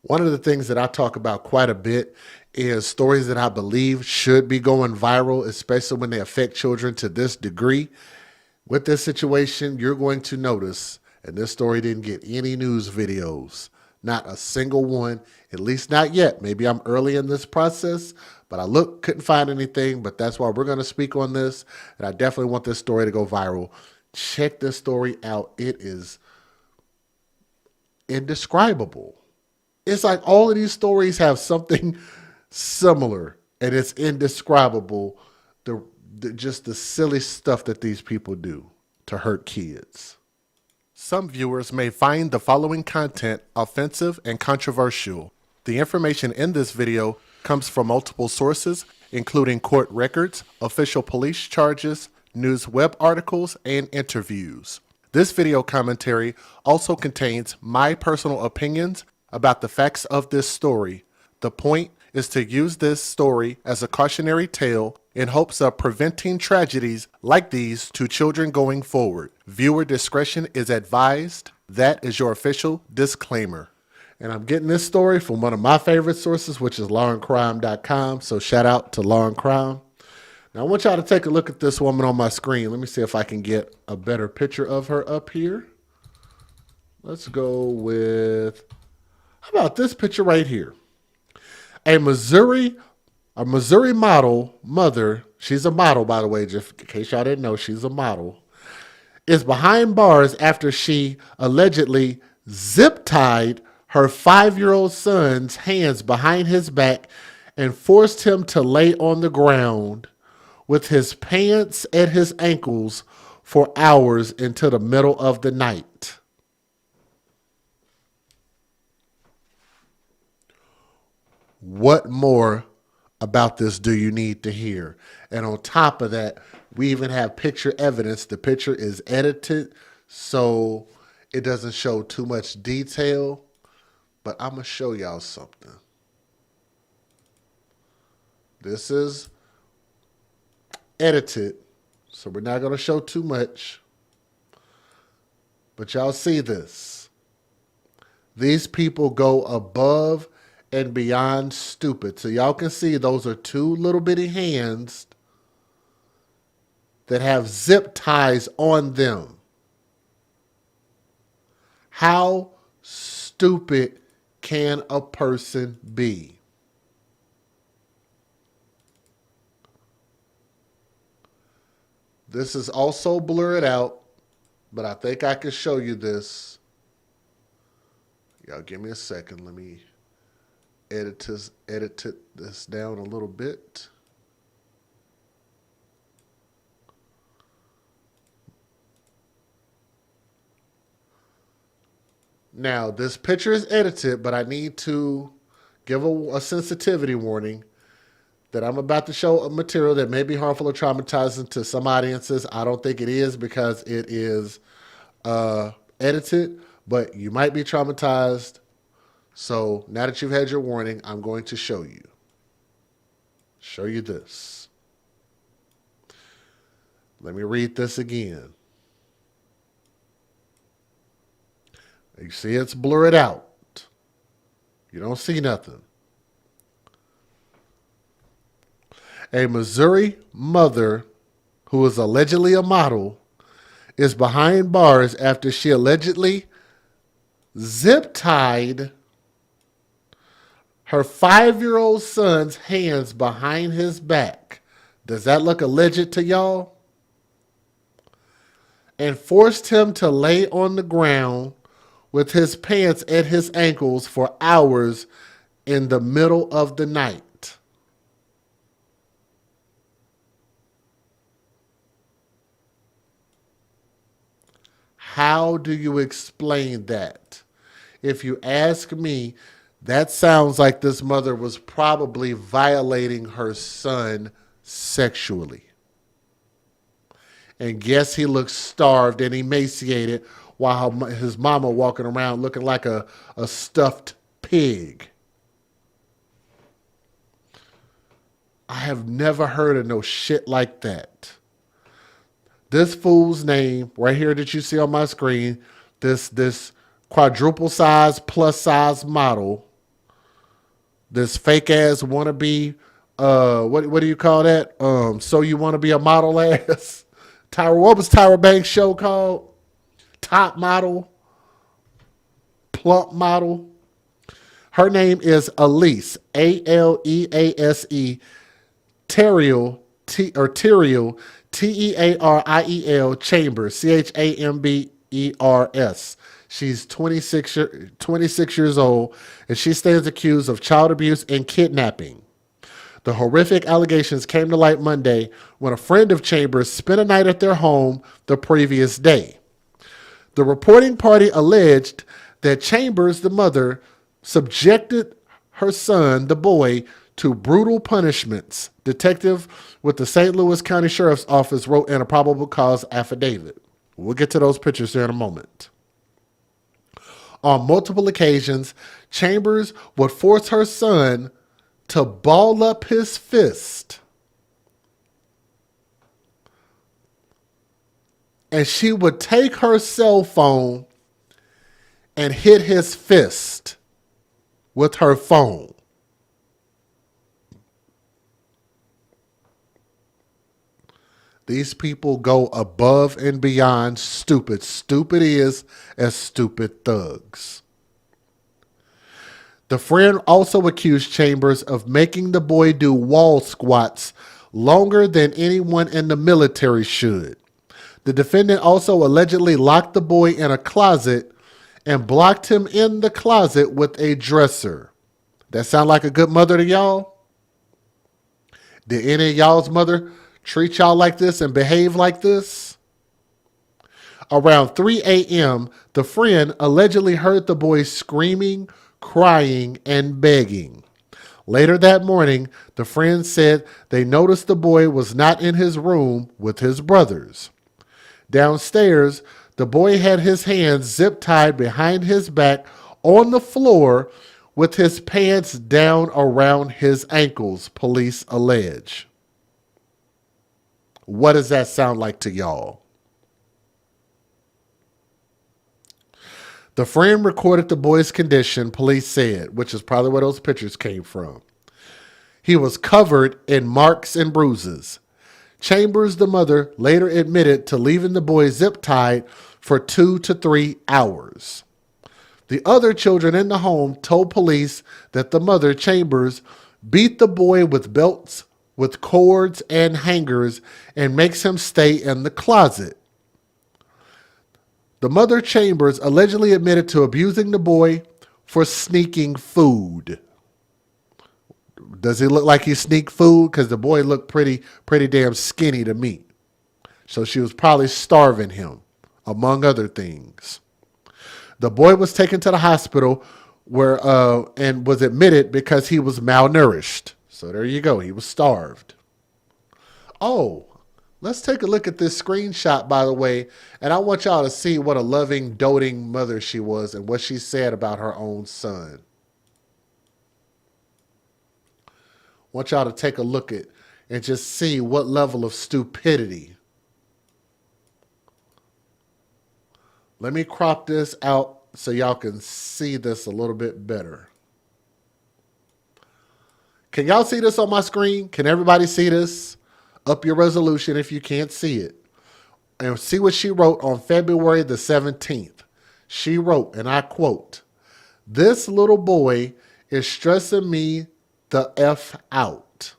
One of the things that I talk about quite a bit is stories that I believe should be going viral, especially when they affect children to this degree. With this situation, you're going to notice, and this story didn't get any news videos, not a single one, at least not yet. Maybe I'm early in this process, but I looked, couldn't find anything, but that's why we're going to speak on this, and I definitely want this story to go viral. Check this story out. It is indescribable. It's like all of these stories have something similar, and it's indescribable. Just the silly stuff that these people do to hurt kids. Some viewers may find the following content offensive and controversial. The information in this video comes from multiple sources, including court records, official police charges, news web articles, and interviews. This video commentary also contains my personal opinions about the facts of this story. The point is to use this story as a cautionary tale in hopes of preventing tragedies like these to children going forward. Viewer discretion is advised. That is your official disclaimer. And I'm getting this story from one of my favorite sources, which is lawandcrime.com. So shout out to Law and Crime. Now I want y'all to take a look at this woman on my screen. Let me see if I can get a better picture of her up here. Let's go with, how about this picture right here? A Missouri model mother, she's a model, by the way, just in case y'all didn't know, she's a model, is behind bars after she allegedly zip-tied her 5-year-old son's hands behind his back and forced him to lay on the ground with his pants at his ankles for hours into the middle of the night. What more about this do you need to hear? And on top of that, we even have picture evidence. The picture is edited, so it doesn't show too much detail. But I'm going to show y'all something. This is edited, so we're not going to show too much. But y'all see this. These people go above and beyond stupid. So y'all can see those are two little bitty hands that have zip ties on them. How stupid can a person be? This is also blurred out, but I think I can show you this. Y'all give me a second. Let me edit this down a little bit. Now, this picture is edited, but I need to give a sensitivity warning that I'm about to show a material that may be harmful or traumatizing to some audiences. I don't think it is because it is edited, but you might be traumatized. So now that you've had your warning, I'm going to show you. Show you this. Let me read this again. You see it's blurred out. You don't see nothing. A Missouri mother who is allegedly a model is behind bars after she allegedly zip-tied her 5-year-old son's hands behind his back. Does that look alleged to y'all? And forced him to lay on the ground with his pants at his ankles for hours in the middle of the night. How do you explain that? If you ask me, that sounds like this mother was probably violating her son sexually. And guess he looks starved and emaciated while his mama walking around looking like a stuffed pig. I have never heard of no shit like that. This fool's name right here that you see on my screen, this quadruple size plus size model, This fake ass wannabe, what do you call that? So you want to be a model ass? Tyra, what was Tyra Banks' show called? Top Model, Plump Model. Her name is Alease, Alease, Teriel, Teriel, Teariel Chambers, Chambers. She's 26 years old, and she stands accused of child abuse and kidnapping. The horrific allegations came to light Monday when a friend of Chambers spent a night at their home the previous day. The reporting party alleged that Chambers, the mother, subjected her son, the boy, to brutal punishments. Detective with the St. Louis County Sheriff's Office wrote in a probable cause affidavit. We'll get to those pictures here in a moment. On multiple occasions, Chambers would force her son to ball up his fist, and she would take her cell phone and hit his fist with her phone. These people go above and beyond stupid. Stupid is as stupid thugs. The friend also accused Chambers of making the boy do wall squats longer than anyone in the military should. The defendant also allegedly locked the boy in a closet and blocked him in the closet with a dresser. That sound like a good mother to y'all? Did any of y'all's mother treat y'all like this and behave like this? Around 3 a.m., the friend allegedly heard the boy screaming, crying, and begging. Later that morning, the friend said they noticed the boy was not in his room with his brothers. Downstairs, the boy had his hands zip-tied behind his back on the floor with his pants down around his ankles, police allege. What does that sound like to y'all? The friend recorded the boy's condition, police said, which is probably where those pictures came from. He was covered in marks and bruises. Chambers, the mother, later admitted to leaving the boy zip-tied for 2 to 3 hours. The other children in the home told police that the mother, Chambers, beat the boy with belts, with cords and hangers, and makes him stay in the closet. The mother, Chambers, allegedly admitted to abusing the boy for sneaking food. Does he look like he sneaked food? Because the boy looked pretty damn skinny to me. So she was probably starving him, among other things. The boy was taken to the hospital and was admitted because he was malnourished. So there you go. He was starved. Oh, let's take a look at this screenshot, by the way. And I want y'all to see what a loving, doting mother she was and what she said about her own son. I want y'all to take a look at and just see what level of stupidity. Let me crop this out so y'all can see this a little bit better. Can y'all see this on my screen? Can everybody see this? Up your resolution if you can't see it. And see what she wrote on February the 17th. She wrote, and I quote, "This little boy is stressing me the F out."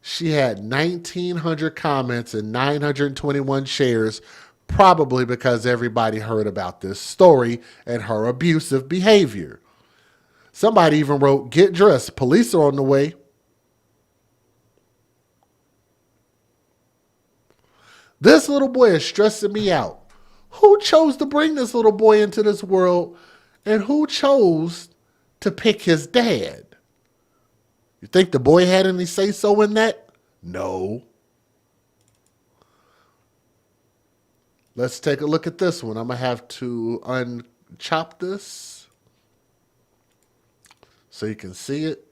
She had 1,900 comments and 921 shares, probably because everybody heard about this story and her abusive behavior. Somebody even wrote, "Get dressed, police are on the way." This little boy is stressing me out. Who chose to bring this little boy into this world, and who chose to pick his dad? You think the boy had any say-so in that? No. Let's take a look at this one. I'm going to have to unchop this so you can see it.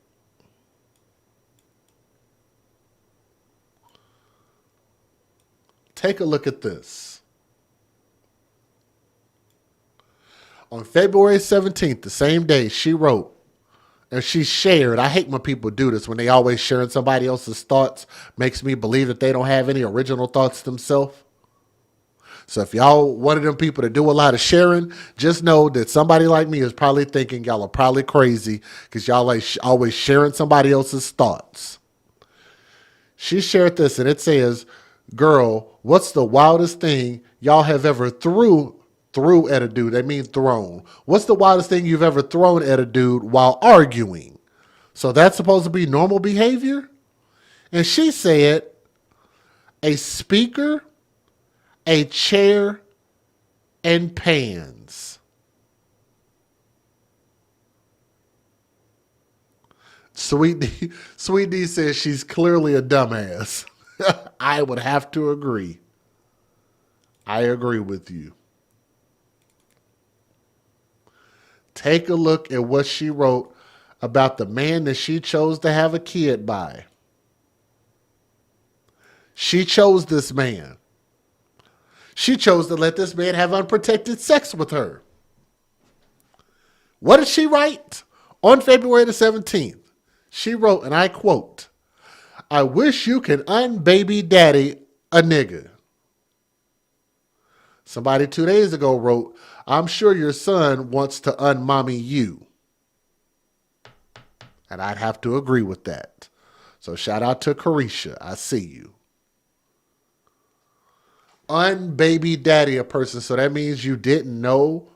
Take a look at this. On February 17th, the same day, she wrote, And she shared. I hate when people do this, when they always sharing somebody else's thoughts. Makes me believe that they don't have any original thoughts themselves. So if y'all one of them people that do a lot of sharing, just know that somebody like me is probably thinking y'all are probably crazy because y'all like always sharing somebody else's thoughts. She shared this and it says, "Girl, what's the wildest thing y'all have ever threw at a dude?" They mean thrown. What's the wildest thing you've ever thrown at a dude while arguing? So that's supposed to be normal behavior? And she said, "A speaker, a chair, and pans." Sweet D says she's clearly a dumbass. I would have to agree. I agree with you. Take a look at what she wrote about the man that she chose to have a kid by. She chose this man. She chose to let this man have unprotected sex with her. What did she write? On February the 17th, she wrote, and I quote, "I wish you could unbaby daddy a nigga." Somebody 2 days ago wrote, "I'm sure your son wants to unmommy you." And I'd have to agree with that. So shout out to Carisha. I see you. Unbaby daddy a person. So that means you didn't know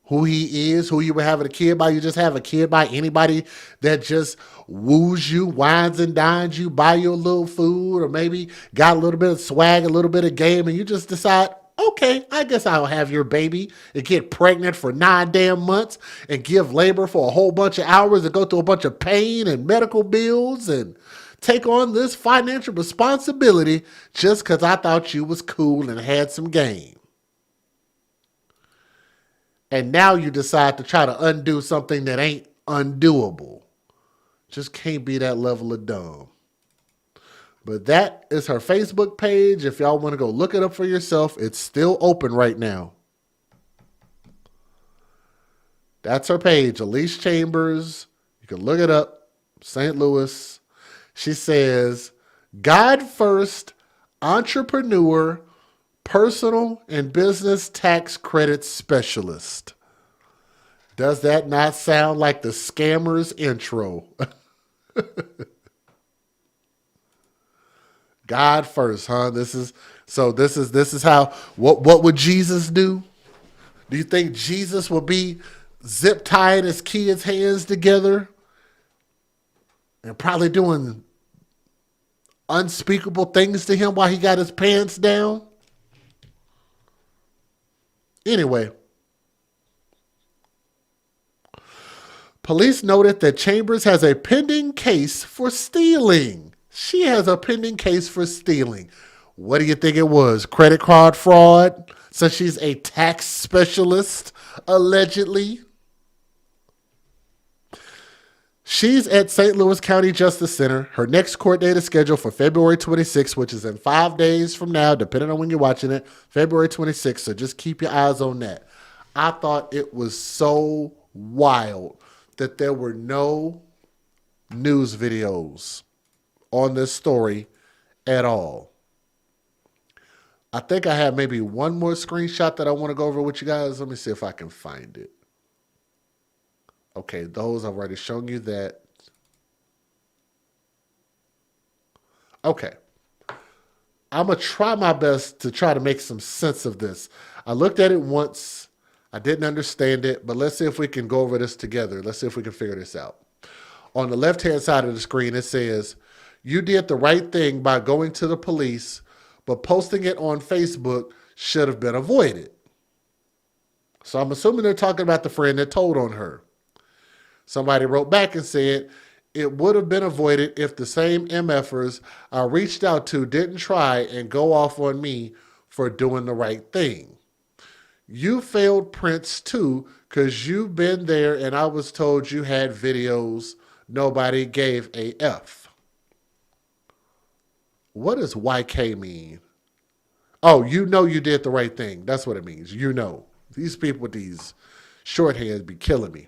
who he is, who you were having a kid by. You just have a kid by anybody that just woos you, wines and dines you, buy you a little food, or maybe got a little bit of swag, a little bit of game, and you just decide, okay, I guess I'll have your baby and get pregnant for 9 damn months and give labor for a whole bunch of hours and go through a bunch of pain and medical bills and take on this financial responsibility just because I thought you was cool and had some game. And now you decide to try to undo something that ain't undoable. Just can't be that level of dumb. But that is her Facebook page. If y'all want to go look it up for yourself, it's still open right now. That's her page, Elise Chambers. You can look it up, St. Louis. She says, "God first, entrepreneur, personal and business tax credit specialist." Does that not sound like the scammer's intro? God first, huh? This is how what would Jesus do? Do you think Jesus would be zip tying his kids' hands together and probably doing unspeakable things to him while he got his pants down? Anyway, police noted that Chambers has a pending case for stealing. She has a pending case for stealing. What do you think it was? Credit card fraud? So she's a tax specialist, allegedly. She's at St. Louis County Justice Center. Her next court date is scheduled for February 26th, which is in 5 days from now, depending on when you're watching it. February 26th, so just keep your eyes on that. I thought it was so wild that there were no news videos on this story at all. I think I have maybe one more screenshot that I want to go over with you guys. Let me see if I can find it. Okay, those I've already shown you that. Okay. I'm going to try my best to try to make some sense of this. I looked at it once. I didn't understand it, but let's see if we can go over this together. Let's see if we can figure this out. On the left-hand side of the screen, it says, "You did the right thing by going to the police, but posting it on Facebook should have been avoided." So I'm assuming they're talking about the friend that told on her. Somebody wrote back and said, "It would have been avoided if the same MFers I reached out to didn't try and go off on me for doing the right thing. You failed Prince too, because you've been there and I was told you had videos. Nobody gave a F." What does YK mean? Oh, you know you did the right thing. That's what it means. You know. These people with these shorthands be killing me.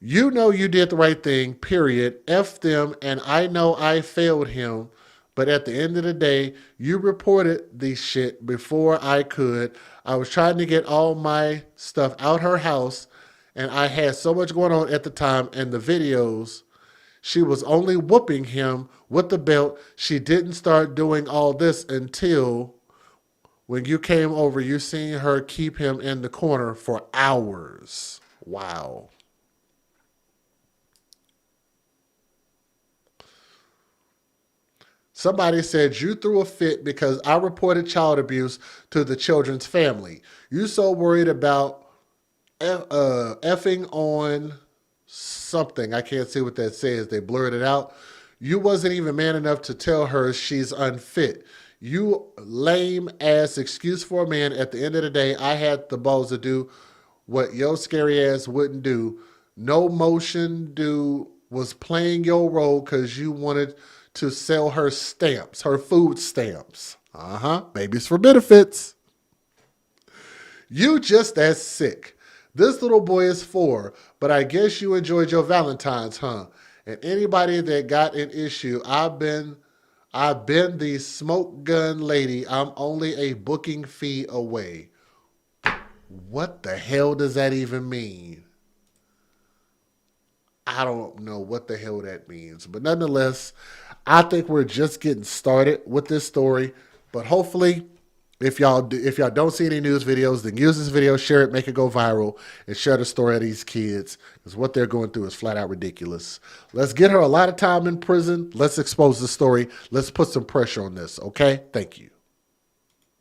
You know you did the right thing, period. F them, and I know I failed him. But at the end of the day, you reported the shit before I could. I was trying to get all my stuff out her house, and I had so much going on at the time, and the videos, she was only whooping him with the belt. She didn't start doing all this until when you came over, you seen her keep him in the corner for hours. Wow. Somebody said you threw a fit because I reported child abuse to the children's family. You so worried about effing on something. I can't see what that says. They blurred it out. You wasn't even man enough to tell her she's unfit. You lame ass excuse for a man. At the end of the day, I had the balls to do what your scary ass wouldn't do. No motion dude was playing your role because you wanted to sell her stamps, her food stamps. Babies for benefits. You just as sick. This little boy is 4, but I guess you enjoyed your Valentine's, huh? And anybody that got an issue, I've been the smoke gun lady. I'm only a booking fee away. What the hell does that even mean? I don't know what the hell that means. But nonetheless, I think we're just getting started with this story. But hopefully, if y'all don't see any news videos, then use this video, share it, make it go viral, and share the story of these kids. Because what they're going through is flat out ridiculous. Let's get her a lot of time in prison. Let's expose the story. Let's put some pressure on this, okay? Thank you.